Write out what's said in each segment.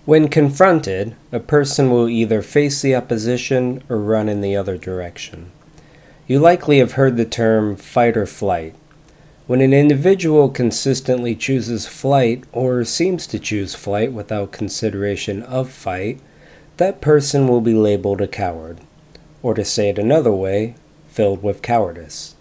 When confronted, a person will either face the opposition or run in the other direction. You likely have heard the term fight or flight. When an individual consistently chooses flight or seems to choose flight without consideration of fight, that person will be labeled a coward, or to say it another way, filled with cowardice.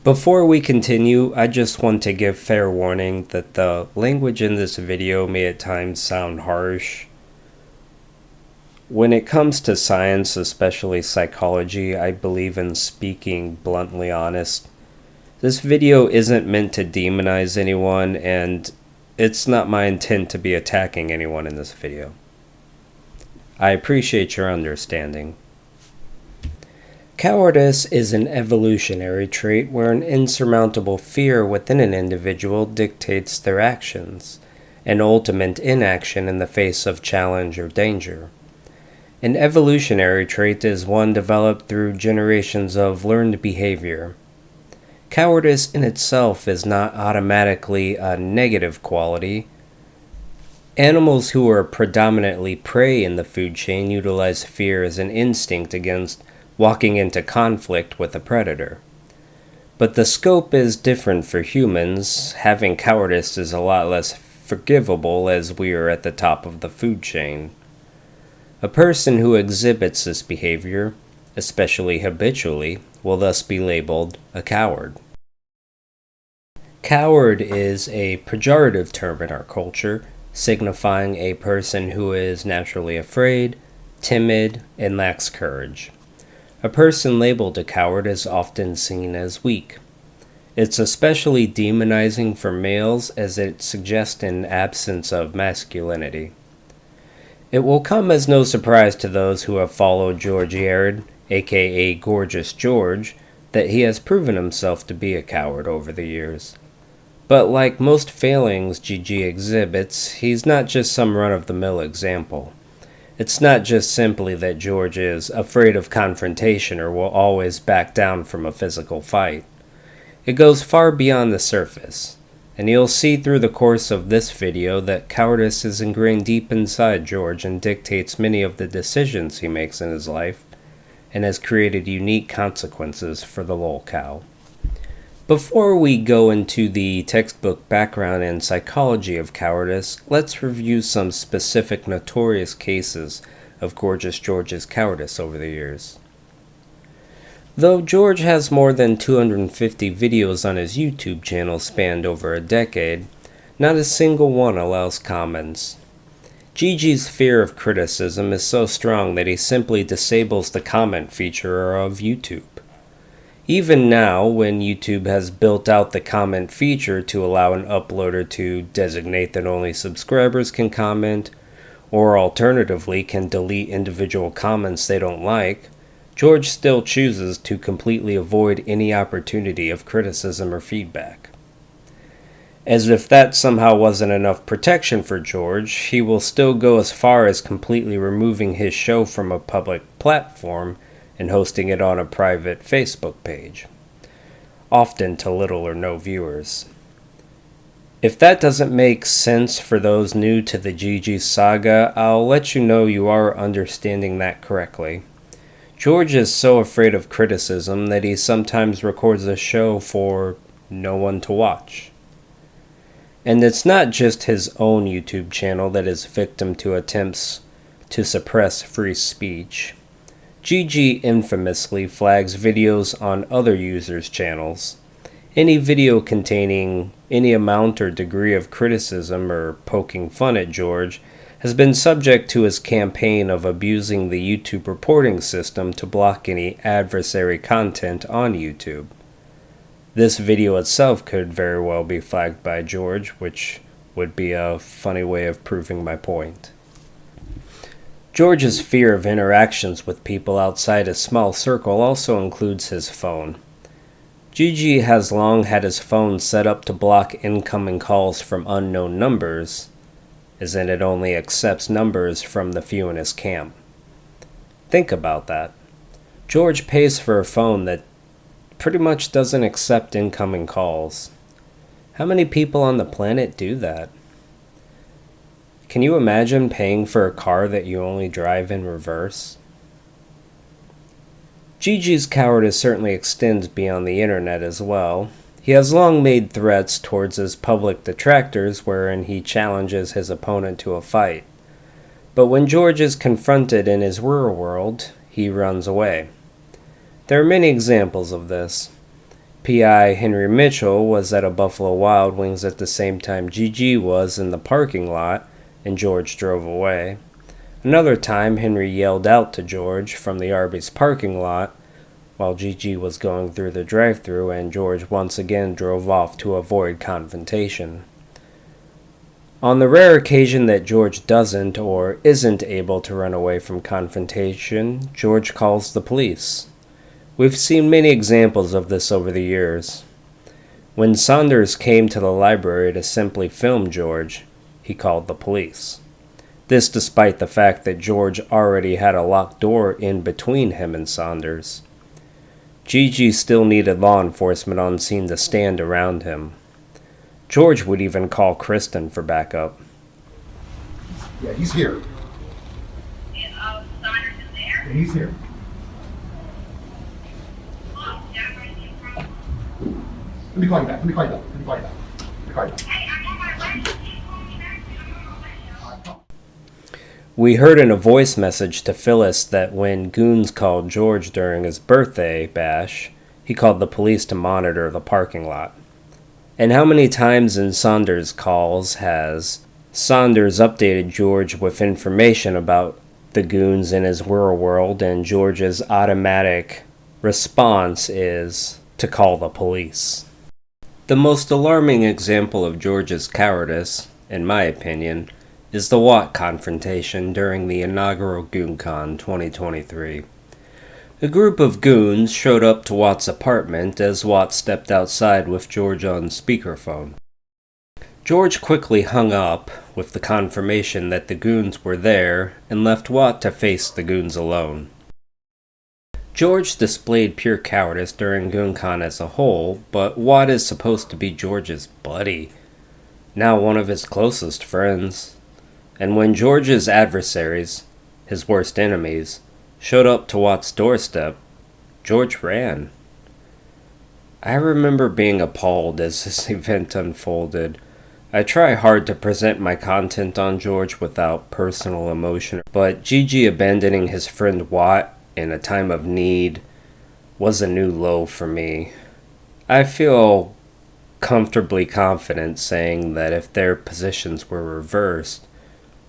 Before we continue, I just want to give fair warning that the language in this video may at times sound harsh. When it comes to science, especially psychology, I believe in speaking bluntly honest. This video isn't meant to demonize anyone, and it's not my intent to be attacking anyone in this video. I appreciate your understanding. Cowardice is an evolutionary trait where an insurmountable fear within an individual dictates their actions, and ultimate inaction in the face of challenge or danger. An evolutionary trait is one developed through generations of learned behavior. Cowardice in itself is not automatically a negative quality. Animals who are predominantly prey in the food chain utilize fear as an instinct against walking into conflict with a predator. But the scope is different for humans. Having cowardice is a lot less forgivable as we are at the top of the food chain. A person who exhibits this behavior, especially habitually, will thus be labeled a coward. Coward is a pejorative term in our culture, signifying a person who is naturally afraid, timid, and lacks courage. A person labeled a coward is often seen as weak. It's especially demonizing for males as it suggests an absence of masculinity. It will come as no surprise to those who have followed George Yared, aka Gorgeous George, that he has proven himself to be a coward over the years. But like most failings GG exhibits, he's not just some run-of-the-mill example. It's not just simply that George is afraid of confrontation or will always back down from a physical fight. It goes far beyond the surface, and you'll see through the course of this video that cowardice is ingrained deep inside George and dictates many of the decisions he makes in his life, and has created unique consequences for the lol cow. Before we go into the textbook background and psychology of cowardice, let's review some specific notorious cases of Gorgeous George's cowardice over the years. Though George has more than 250 videos on his YouTube channel spanned over a decade, not a single one allows comments. GG's fear of criticism is so strong that he simply disables the comment feature of YouTube. Even now, when YouTube has built out the comment feature to allow an uploader to designate that only subscribers can comment, or alternatively can delete individual comments they don't like, George still chooses to completely avoid any opportunity of criticism or feedback. As if that somehow wasn't enough protection for George, he will still go as far as completely removing his show from a public platform and hosting it on a private Facebook page, often to little or no viewers. If that doesn't make sense for those new to the GG saga, I'll let you know you are understanding that correctly. George is so afraid of criticism that he sometimes records a show for no one to watch. And it's not just his own YouTube channel that is victim to attempts to suppress free speech. GG infamously flags videos on other users' channels. Any video containing any amount or degree of criticism or poking fun at George has been subject to his campaign of abusing the YouTube reporting system to block any adversary content on YouTube. This video itself could very well be flagged by George, which would be a funny way of proving my point. George's fear of interactions with people outside a small circle also includes his phone. GG has long had his phone set up to block incoming calls from unknown numbers, as in it only accepts numbers from the few in his camp. Think about that. George pays for a phone that pretty much doesn't accept incoming calls. How many people on the planet do that? Can you imagine paying for a car that you only drive in reverse? Gigi's cowardice certainly extends beyond the internet as well. He has long made threats towards his public detractors wherein he challenges his opponent to a fight. But when George is confronted in his real world, he runs away. There are many examples of this. P.I. Henry Mitchell was at a Buffalo Wild Wings at the same time Gigi was in the parking lot, and George drove away. Another time, Henry yelled out to George from the Arby's parking lot while Gigi was going through the drive-thru, and George once again drove off to avoid confrontation. On the rare occasion that George doesn't or isn't able to run away from confrontation, George calls the police. We've seen many examples of this over the years. When Saunders came to the library to simply film George, he called the police. This despite the fact that George already had a locked door in between him and Saunders. Gigi still needed law enforcement on scene to stand around him. George would even call Kristen for backup. Yeah, he's here. Saunders is there? Yeah, he's here. Let me call you back. Hey, I'm on my way. We heard in a voice message to Phyllis that when Goons called George during his birthday bash, he called the police to monitor the parking lot. And how many times in Saunders' calls has Saunders updated George with information about the Goons in his real world, and George's automatic response is to call the police. The most alarming example of George's cowardice, in my opinion, is the Watt confrontation during the inaugural GoonCon 2023. A group of goons showed up to Watt's apartment as Watt stepped outside with George on speakerphone. George quickly hung up with the confirmation that the goons were there and left Watt to face the goons alone. George displayed pure cowardice during GoonCon as a whole, but Watt is supposed to be George's buddy, now one of his closest friends. And when George's adversaries, his worst enemies, showed up to Watt's doorstep, George ran. I remember being appalled as this event unfolded. I try hard to present my content on George without personal emotion, but Gigi abandoning his friend Watt in a time of need was a new low for me. I feel comfortably confident saying that if their positions were reversed,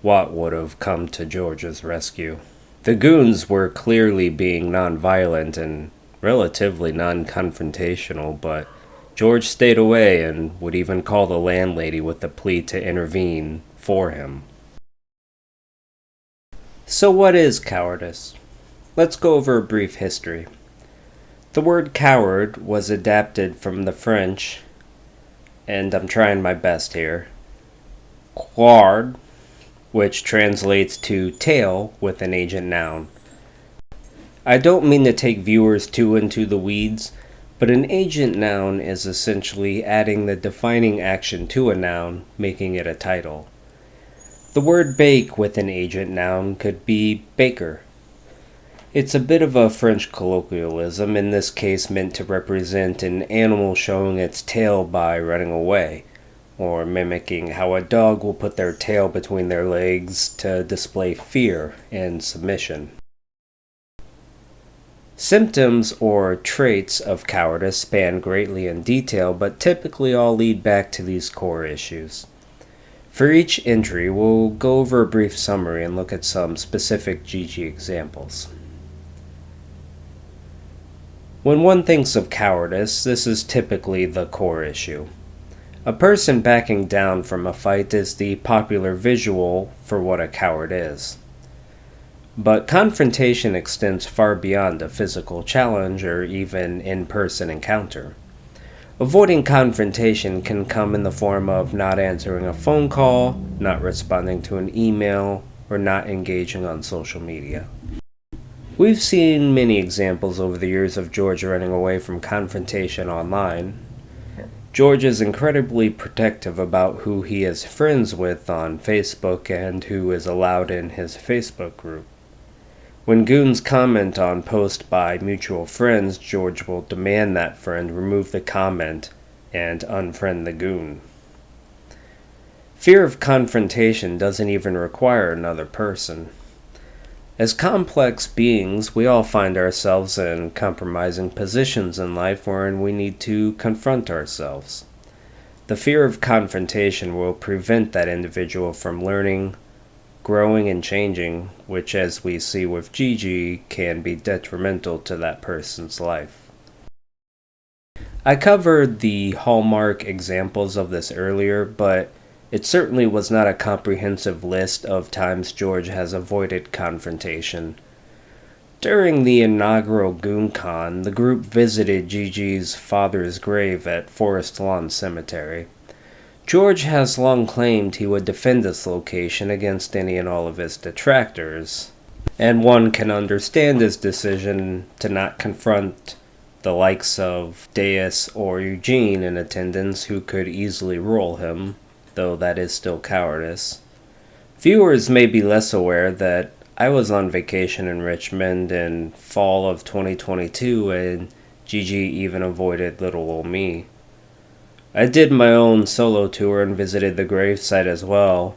Watt would have come to George's rescue. The goons were clearly being non-violent and relatively non-confrontational, but George stayed away and would even call the landlady with the plea to intervene for him. So what is cowardice? Let's go over a brief history. The word coward was adapted from the French, and I'm trying my best here, "Coard," which translates to tail with an agent noun. I don't mean to take viewers too into the weeds, but an agent noun is essentially adding the defining action to a noun, making it a title. The word bake with an agent noun could be baker. It's a bit of a French colloquialism, in this case meant to represent an animal showing its tail by running away, or mimicking how a dog will put their tail between their legs to display fear and submission. Symptoms or traits of cowardice span greatly in detail, but typically all lead back to these core issues. For each entry, we'll go over a brief summary and look at some specific Gigi examples. When one thinks of cowardice, this is typically the core issue. A person backing down from a fight is the popular visual for what a coward is. But confrontation extends far beyond a physical challenge or even in-person encounter. Avoiding confrontation can come in the form of not answering a phone call, not responding to an email, or not engaging on social media. We've seen many examples over the years of George running away from confrontation online. George is incredibly protective about who he is friends with on Facebook and who is allowed in his Facebook group. When goons comment on posts by mutual friends, George will demand that friend remove the comment and unfriend the goon. Fear of confrontation doesn't even require another person. As complex beings, we all find ourselves in compromising positions in life wherein we need to confront ourselves. The fear of confrontation will prevent that individual from learning, growing, and changing, which, as we see with Gigi, can be detrimental to that person's life. I covered the hallmark examples of this earlier, but it certainly was not a comprehensive list of times George has avoided confrontation. During the inaugural GoonCon, the group visited Gigi's father's grave at Forest Lawn Cemetery. George has long claimed he would defend this location against any and all of his detractors, and one can understand his decision to not confront the likes of Deus or Eugene in attendance, who could easily roll him, though that is still cowardice. Viewers may be less aware that I was on vacation in Richmond in fall of 2022 and Gigi even avoided little old me. I did my own solo tour and visited the gravesite as well,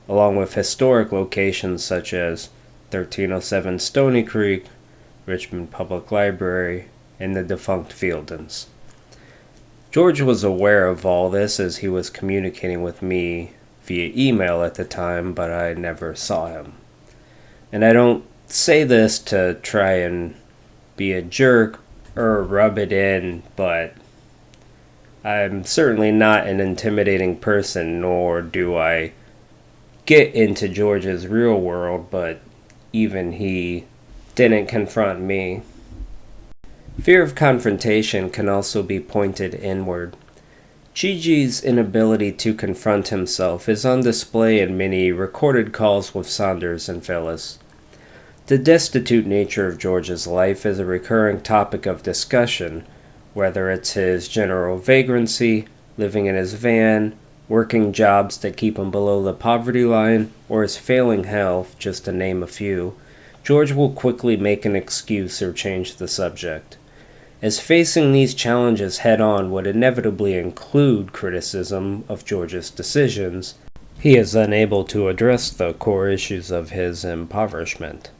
along with historic locations such as 1307 Stony Creek, Richmond Public Library, and the defunct Fieldens. George was aware of all this as he was communicating with me via email at the time, but I never saw him. And I don't say this to try and be a jerk or rub it in, but I'm certainly not an intimidating person, nor do I get into George's real world, but even he didn't confront me. Fear of confrontation can also be pointed inward. Gigi's inability to confront himself is on display in many recorded calls with Saunders and Phyllis. The destitute nature of George's life is a recurring topic of discussion, whether it's his general vagrancy, living in his van, working jobs that keep him below the poverty line, or his failing health, just to name a few. George will quickly make an excuse or change the subject. As facing these challenges head-on would inevitably include criticism of George's decisions, he is unable to address the core issues of his impoverishment.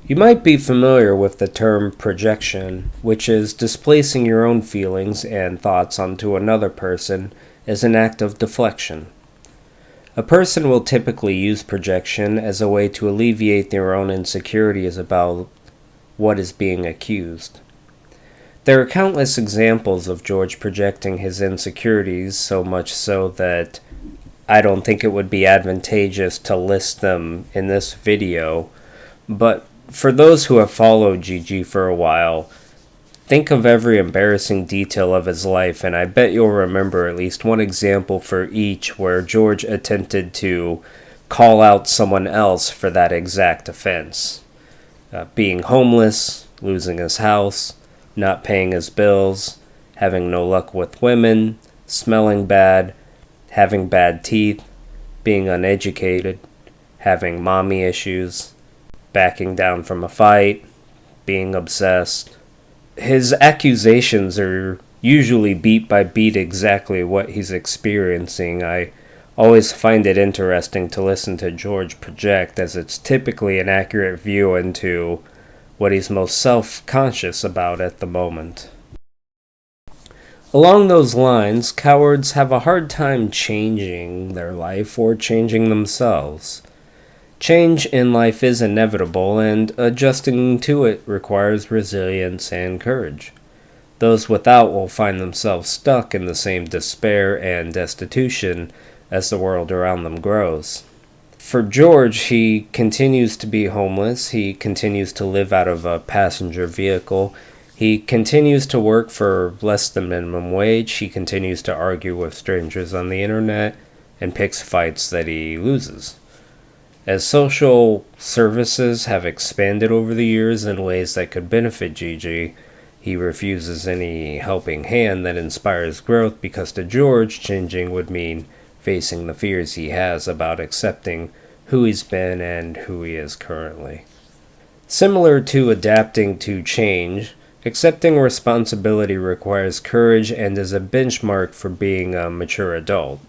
You might be familiar with the term projection, which is displacing your own feelings and thoughts onto another person as an act of deflection. A person will typically use projection as a way to alleviate their own insecurities about what is being accused. There are countless examples of George projecting his insecurities, so much so that I don't think it would be advantageous to list them in this video, but for those who have followed Gigi for a while, think of every embarrassing detail of his life, and I bet you'll remember at least one example for each where George attempted to call out someone else for that exact offense. Being homeless, losing his house, not paying his bills, having no luck with women, smelling bad, having bad teeth, being uneducated, having mommy issues, backing down from a fight, being obsessed. His accusations are usually beat by beat exactly what he's experiencing. I always find it interesting to listen to George project, as it's typically an accurate view into what he's most self-conscious about at the moment. Along those lines, cowards have a hard time changing their life or changing themselves. Change in life is inevitable, and adjusting to it requires resilience and courage. Those without will find themselves stuck in the same despair and destitution as the world around them grows. For George, he continues to be homeless, he continues to live out of a passenger vehicle, he continues to work for less than minimum wage, he continues to argue with strangers on the internet, and picks fights that he loses. As social services have expanded over the years in ways that could benefit Gigi, He refuses any helping hand that inspires growth because to George, changing would mean facing the fears he has about accepting who he's been and who he is currently. Similar to adapting to change, accepting responsibility requires courage and is a benchmark for being a mature adult.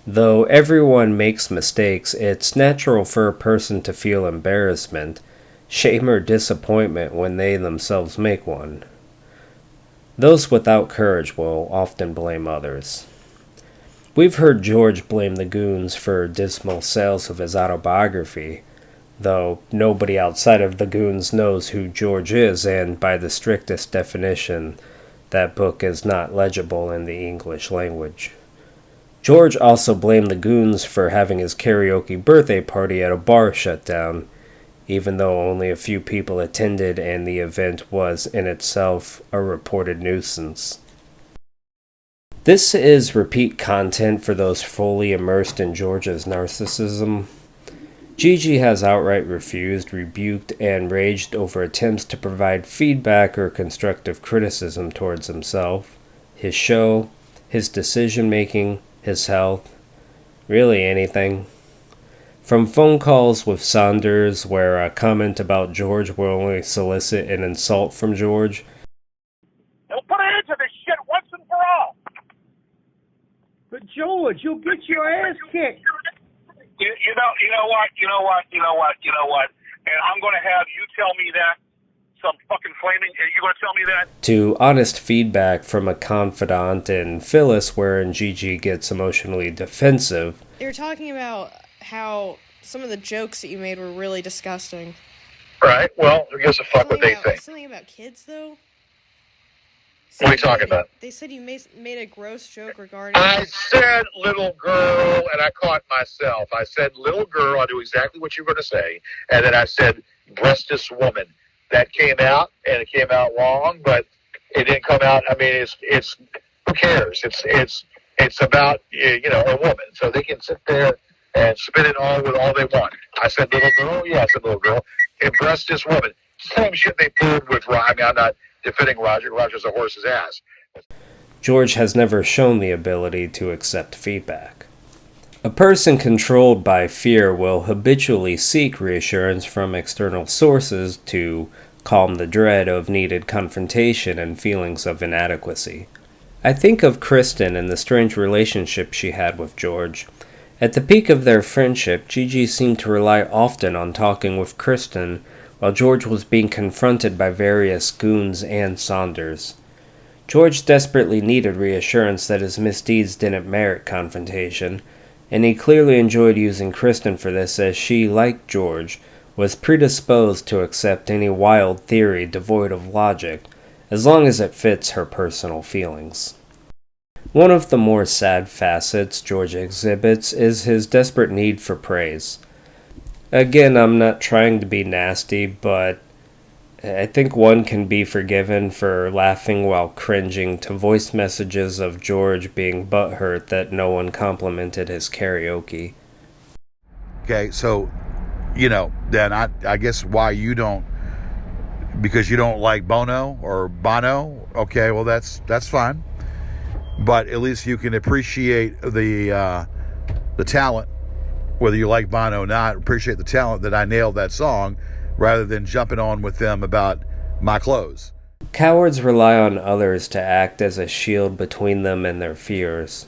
Though everyone makes mistakes, it's natural for a person to feel embarrassment, shame, or disappointment when they themselves make one. Those without courage will often blame others. We've heard George blame the goons for dismal sales of his autobiography, though nobody outside of the goons knows who George is, and by the strictest definition, that book is not legible in the English language. George also blamed the goons for having his karaoke birthday party at a bar shut down, even though only a few people attended and the event was in itself a reported nuisance. This is repeat content for those fully immersed in George's narcissism. Gigi has outright refused, rebuked, and raged over attempts to provide feedback or constructive criticism towards himself, his show, his decision-making, his health, really anything. From phone calls with Saunders where a comment about George will only solicit an insult from George. They'll put an end to this shit once and for all. But George, you'll get your ass kicked. You know what? And I'm going to have you tell me that. Some fucking flaming, you going to tell me that? To honest feedback from a confidant in Phyllis wherein Gigi gets emotionally defensive. You were talking about how some of the jokes that you made were really disgusting. Right, well, who gives a fuck what they think? Something about kids, though? What are you talking about? They said you made a gross joke regarding... I said little girl, and I caught myself. I said little girl, I knew exactly what you were going to say. And then I said breastless woman. That came out, and it came out wrong, but it didn't come out. I mean, it's who cares? It's about, a woman. So they can sit there and spin it all with all they want. I said little girl? Yeah, I said little girl. And breastless woman. Same shit they pulled with Roger. I mean, I'm not defending Roger. Roger's a horse's ass. George has never shown the ability to accept feedback. A person controlled by fear will habitually seek reassurance from external sources to calm the dread of needed confrontation and feelings of inadequacy. I think of Kristen and the strange relationship she had with George. At the peak of their friendship, Gigi seemed to rely often on talking with Kristen while George was being confronted by various goons and Saunders. George desperately needed reassurance that his misdeeds didn't merit confrontation, and he clearly enjoyed using Kristen for this as she, like George, was predisposed to accept any wild theory devoid of logic, as long as it fits her personal feelings. One of the more sad facets George exhibits is his desperate need for praise. Again, I'm not trying to be nasty, but I think one can be forgiven for laughing while cringing to voice messages of George being butthurt that no one complimented his karaoke. Okay, so, then I guess why you don't, because you don't like Bono or Bono, okay, well that's fine. But at least you can appreciate the talent, whether you like Bono or not, appreciate the talent that I nailed that song, rather than jumping on with them about my clothes. Cowards rely on others to act as a shield between them and their fears.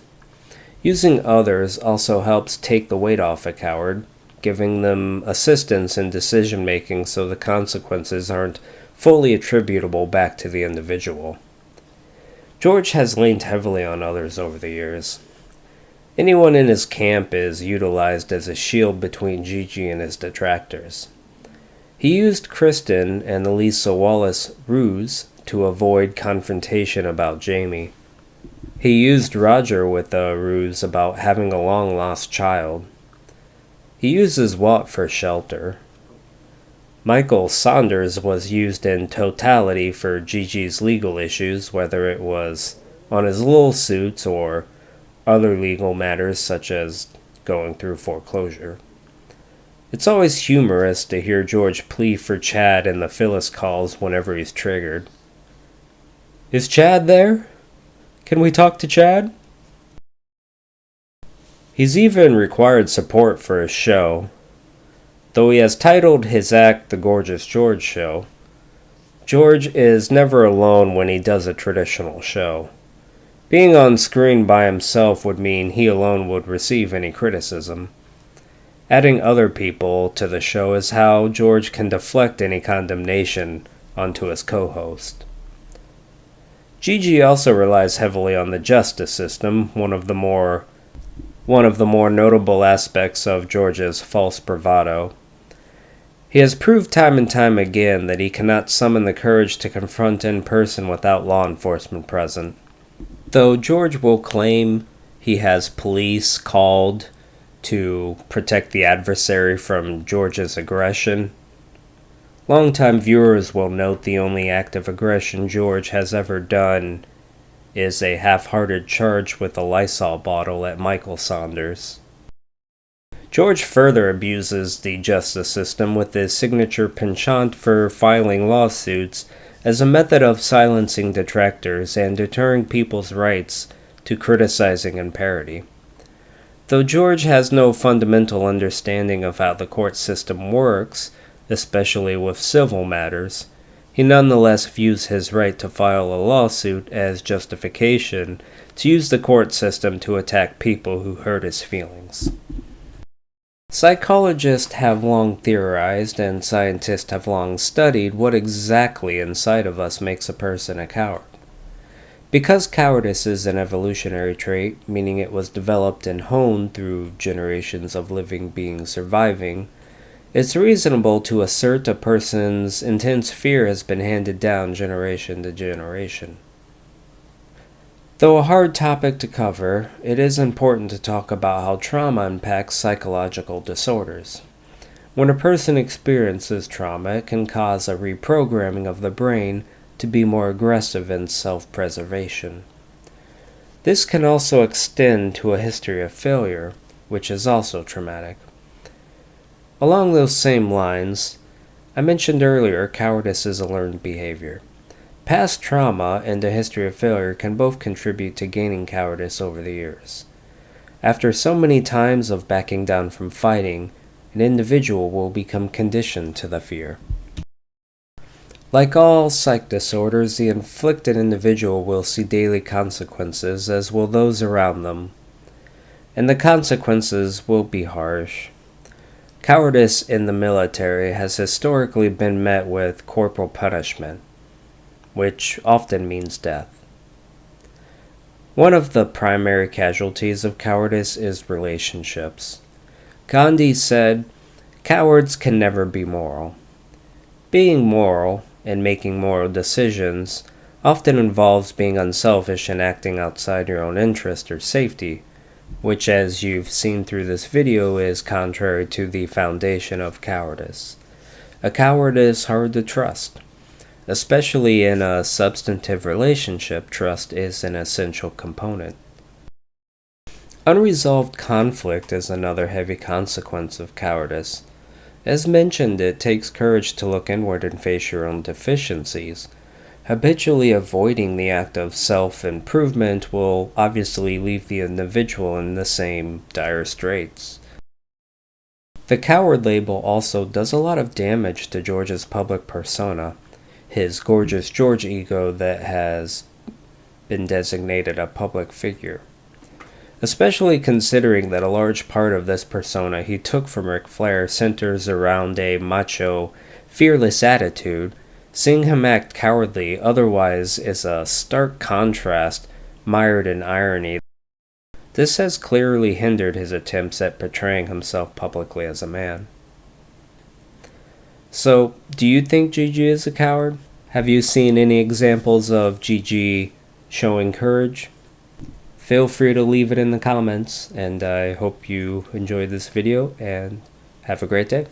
Using others also helps take the weight off a coward, giving them assistance in decision-making so the consequences aren't fully attributable back to the individual. George has leaned heavily on others over the years. Anyone in his camp is utilized as a shield between Gigi and his detractors. He used Kristen and the Lisa Wallace ruse to avoid confrontation about Jamie. He used Roger with a ruse about having a long-lost child. He uses Watt for shelter. Michael Saunders was used in totality for Gigi's legal issues, whether it was on his little suits or other legal matters such as going through foreclosure. It's always humorous to hear George plea for Chad in the Phyllis calls whenever he's triggered. Is Chad there? Can we talk to Chad? He's even required support for his show. Though he has titled his act The Gorgeous George Show, George is never alone when he does a traditional show. Being on screen by himself would mean he alone would receive any criticism. Adding other people to the show is how George can deflect any condemnation onto his co-host. Gigi also relies heavily on the justice system, one of the more notable aspects of George's false bravado. He has proved time and time again that he cannot summon the courage to confront in person without law enforcement present. Though George will claim he has police called to protect the adversary from George's aggression, longtime viewers will note the only act of aggression George has ever done is a half-hearted charge with a Lysol bottle at Michael Saunders. George further abuses the justice system with his signature penchant for filing lawsuits as a method of silencing detractors and deterring people's rights to criticizing and parody. Though George has no fundamental understanding of how the court system works, especially with civil matters, he nonetheless views his right to file a lawsuit as justification to use the court system to attack people who hurt his feelings. Psychologists have long theorized and scientists have long studied what exactly inside of us makes a person a coward. Because cowardice is an evolutionary trait, meaning it was developed and honed through generations of living beings surviving, it's reasonable to assert a person's intense fear has been handed down generation to generation. Though a hard topic to cover, it is important to talk about how trauma impacts psychological disorders. When a person experiences trauma, it can cause a reprogramming of the brain to be more aggressive in self-preservation. This can also extend to a history of failure, which is also traumatic. Along those same lines, I mentioned earlier cowardice is a learned behavior. Past trauma and a history of failure can both contribute to gaining cowardice over the years. After so many times of backing down from fighting, an individual will become conditioned to the fear. Like all psych disorders, the inflicted individual will see daily consequences, as will those around them, and the consequences will be harsh. Cowardice in the military has historically been met with corporal punishment, which often means death. One of the primary casualties of cowardice is relationships. Gandhi said, "Cowards can never be moral." Being moral and making moral decisions often involves being unselfish and acting outside your own interest or safety, which, as you've seen through this video, is contrary to the foundation of cowardice. A coward is hard to trust. Especially in a substantive relationship, trust is an essential component. Unresolved conflict is another heavy consequence of cowardice. As mentioned, it takes courage to look inward and face your own deficiencies. Habitually avoiding the act of self-improvement will obviously leave the individual in the same dire straits. The coward label also does a lot of damage to George's public persona, his gorgeous George ego that has been designated a public figure. Especially considering that a large part of this persona he took from Ric Flair centers around a macho, fearless attitude, seeing him act cowardly otherwise is a stark contrast mired in irony. This has clearly hindered his attempts at portraying himself publicly as a man. So, do you think Gigi is a coward? Have you seen any examples of Gigi showing courage? Feel free to leave it in the comments, and I hope you enjoyed this video, and have a great day.